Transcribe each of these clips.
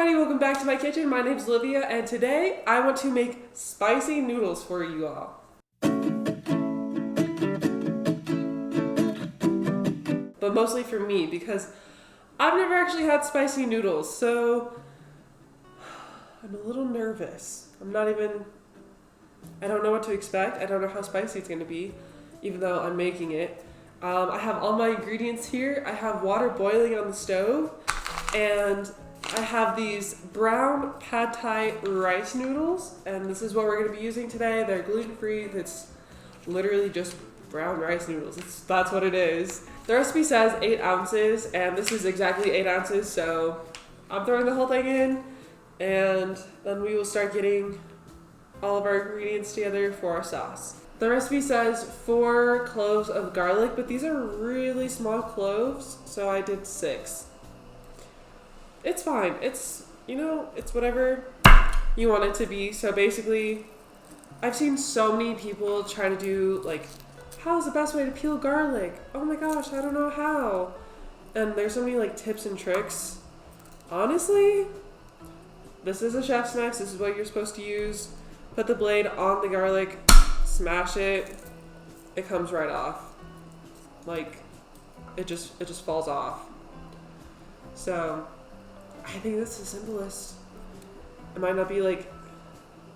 everybody, welcome back to my kitchen. My name's Olivia and today I want to make spicy noodles for you all. But mostly for me because I've never actually had spicy noodles, so I'm a little nervous. I don't know what to expect. I don't know how spicy it's gonna be, even though I'm making it. I have all my ingredients here. I have water boiling on the stove, and I have these brown pad thai rice noodles, and this is what we're going to be using today. They're gluten-free. It's literally just brown rice noodles. That's what it is. The recipe says 8 ounces, and this is exactly 8 ounces, so I'm throwing the whole thing in, and then we will start getting all of our ingredients together for our sauce. The recipe says 4 cloves of garlic, but these are really small cloves, so I did 6. It's fine. It's whatever you want it to be. So basically, I've seen so many people try to do like, how's the best way to peel garlic? Oh my gosh, I don't know how. And there's so many like tips and tricks. Honestly, this is a chef's knife. This is what you're supposed to use. Put the blade on the garlic, smash it. It comes right off. Like, it just falls off. So I think that's the simplest. It might not be like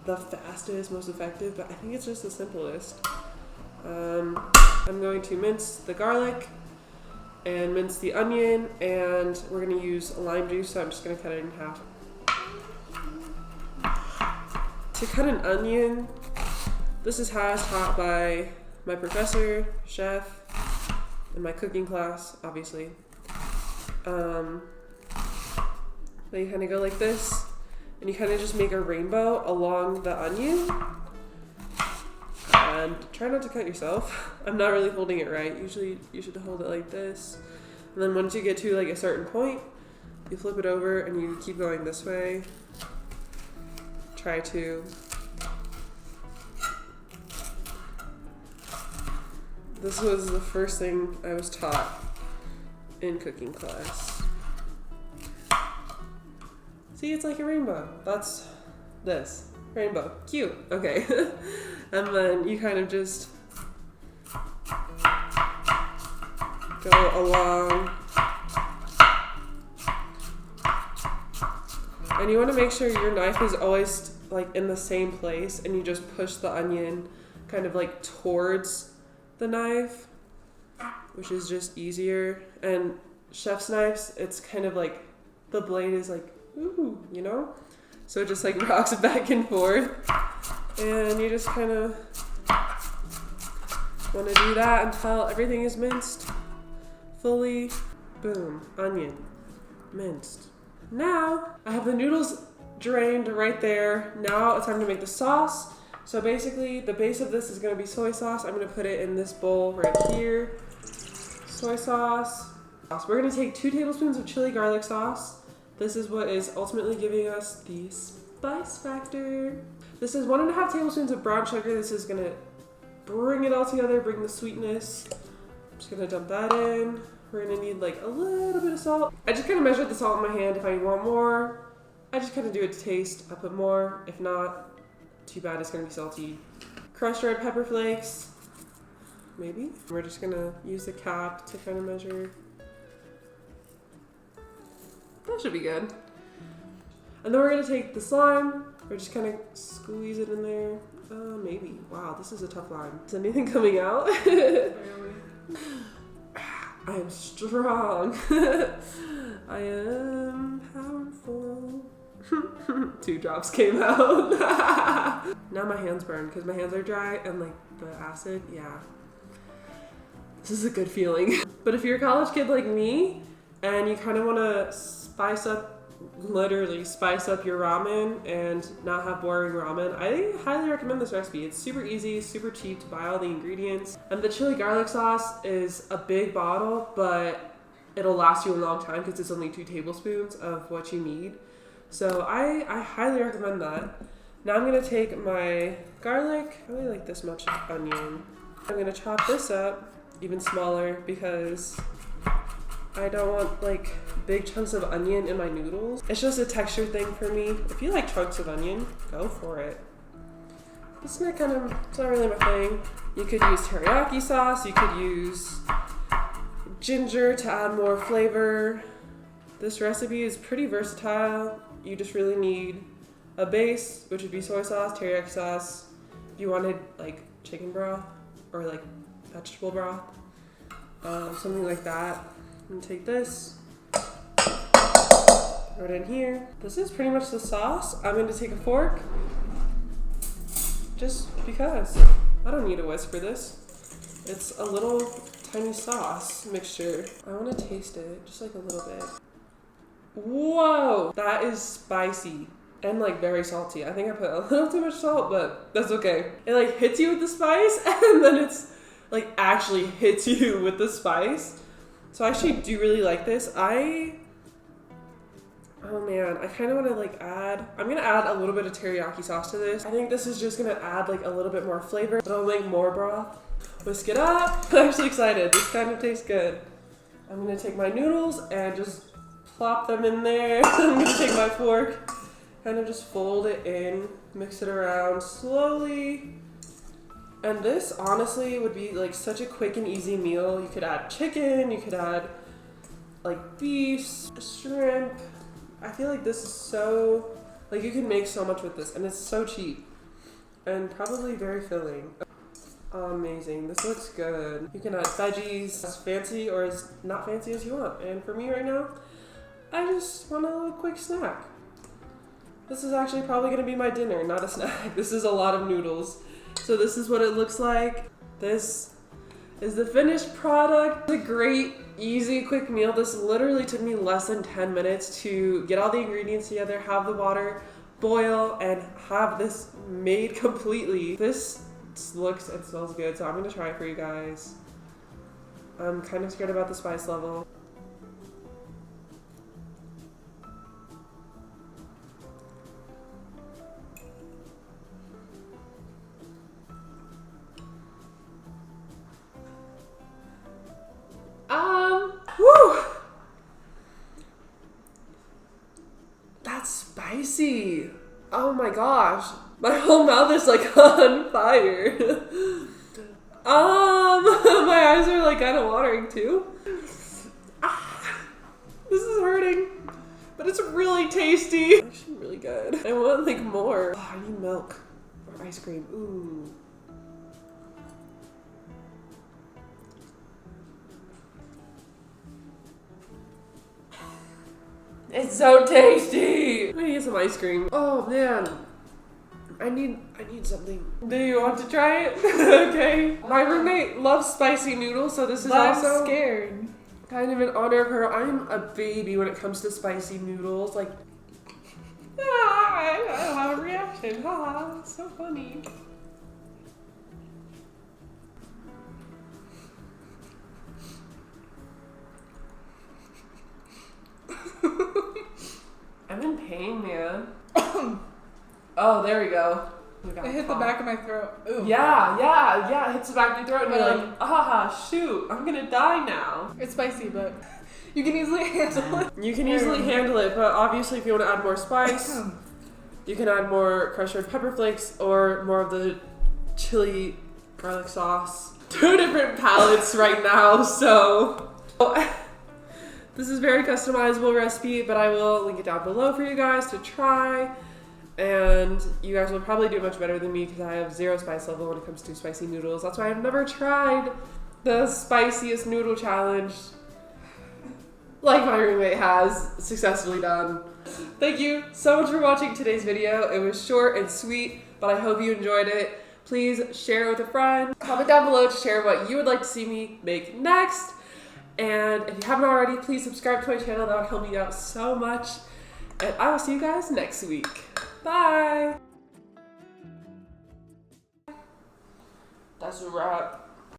the fastest, most effective, but I think it's just the simplest. I'm going to mince the garlic and mince the onion, and we're going to use lime juice, so I'm just going to cut it in half. To cut an onion, this is how I was taught by my professor, chef, in my cooking class, obviously. Then you kind of go like this, and you kind of just make a rainbow along the onion. And try not to cut yourself. I'm not really holding it right. Usually you should hold it like this. And then once you get to like a certain point, you flip it over and you keep going this way. Try to. This was the first thing I was taught in cooking class. See, it's like a rainbow. That's this. Rainbow. Cute. Okay. And then you kind of just go along. And you want to make sure your knife is always like in the same place, and you just push the onion kind of like towards the knife, which is just easier. And chef's knives, it's kind of like the blade is like, ooh, you know? So it just like rocks back and forth. And you just kind of want to do that until everything is minced fully. Boom, onion, minced. Now, I have the noodles drained right there. Now it's time to make the sauce. So basically, the base of this is going to be soy sauce. I'm going to put it in this bowl right here. Soy sauce. We're going to take 2 tablespoons of chili garlic sauce. This is what is ultimately giving us the spice factor. This is 1.5 tablespoons of brown sugar. This is gonna bring it all together, bring the sweetness. I'm just gonna dump that in. We're gonna need like a little bit of salt. I just kind of measured the salt in my hand. If I want more, I just kind of do it to taste. I put more. If not, too bad, it's gonna be salty. Crushed red pepper flakes, maybe. We're just gonna use the cap to kind of measure. That should be good. And then we're gonna take the slime. We're just kind of squeeze it in there. Maybe. Wow, this is a tough lime. Is anything coming out? I am strong. I am powerful. 2 drops came out. Now my hands burn because my hands are dry and like the acid, yeah. This is a good feeling. But if you're a college kid like me and you kind of want to spice up your ramen and not have boring ramen, I highly recommend this recipe. It's super easy, super cheap to buy all the ingredients. And the chili garlic sauce is a big bottle, but it'll last you a long time because it's only 2 tablespoons of what you need. So I highly recommend that. Now I'm going to take my garlic, I only like this much onion. I'm going to chop this up even smaller because I don't want like big chunks of onion in my noodles. It's just a texture thing for me. If you like chunks of onion, go for it. It's not really my thing. You could use teriyaki sauce. You could use ginger to add more flavor. This recipe is pretty versatile. You just really need a base, which would be soy sauce, teriyaki sauce. If you wanted like chicken broth or like vegetable broth, something like that. I'm gonna take this, throw it in here. This is pretty much the sauce. I'm gonna take a fork, just because. I don't need a whisk for this. It's a little tiny sauce mixture. I wanna taste it, just like a little bit. Whoa, that is spicy and like very salty. I think I put a little too much salt, but that's okay. It like hits you with the spice and then it's like actually hits you with the spice. So I actually do really like this. Oh man, I kind of want to like I'm going to add a little bit of teriyaki sauce to this. I think this is just going to add like a little bit more flavor, but I'll make more broth. Whisk it up. I'm actually excited. This kind of tastes good. I'm going to take my noodles and just plop them in there. I'm going to take my fork, kind of just fold it in, mix it around slowly. And this honestly would be like such a quick and easy meal. You could add chicken, you could add like beef, shrimp. I feel like this is so, like you can make so much with this and it's so cheap and probably very filling. Amazing, this looks good. You can add veggies, as fancy or as not fancy as you want. And for me right now, I just want a little quick snack. This is actually probably gonna be my dinner, not a snack. This is a lot of noodles. So this is what it looks like. This is the finished product. It's a great, easy, quick meal. This literally took me less than 10 minutes to get all the ingredients together, have the water boil, and have this made completely. This looks and smells good, so I'm gonna try it for you guys. I'm kind of scared about the spice level. Whew! That's spicy. Oh my gosh. My whole mouth is like on fire. My eyes are like kind of watering too. This is hurting. But it's really tasty. It's actually really good. I want like more. Oh, I need milk or ice cream. Ooh. It's so tasty! I need to get some ice cream. Oh man. I need something. Do you want to try it? Okay. My roommate loves spicy noodles, so this is also scared. Kind of in honor of her. I'm a baby when it comes to spicy noodles. Like, I don't have a reaction. Ha, so funny. I'm in pain, man. Oh, there we go. It hit the back of my throat. Ooh. Yeah. It hits the back of your throat and you're like, shoot, I'm gonna die now. It's spicy, but you can easily handle it. You can easily handle it, but obviously if you want to add more spice, you can add more crushed red pepper flakes or more of the chili garlic sauce. 2 different palettes right now, so... This is a very customizable recipe, but I will link it down below for you guys to try. And you guys will probably do much better than me because I have 0 spice level when it comes to spicy noodles. That's why I've never tried the spiciest noodle challenge like my roommate has successfully done. Thank you so much for watching today's video. It was short and sweet, but I hope you enjoyed it. Please share it with a friend. Comment down below to share what you would like to see me make next. And if you haven't already, please subscribe to my channel. That would help me out so much. And I will see you guys next week. Bye. That's a wrap.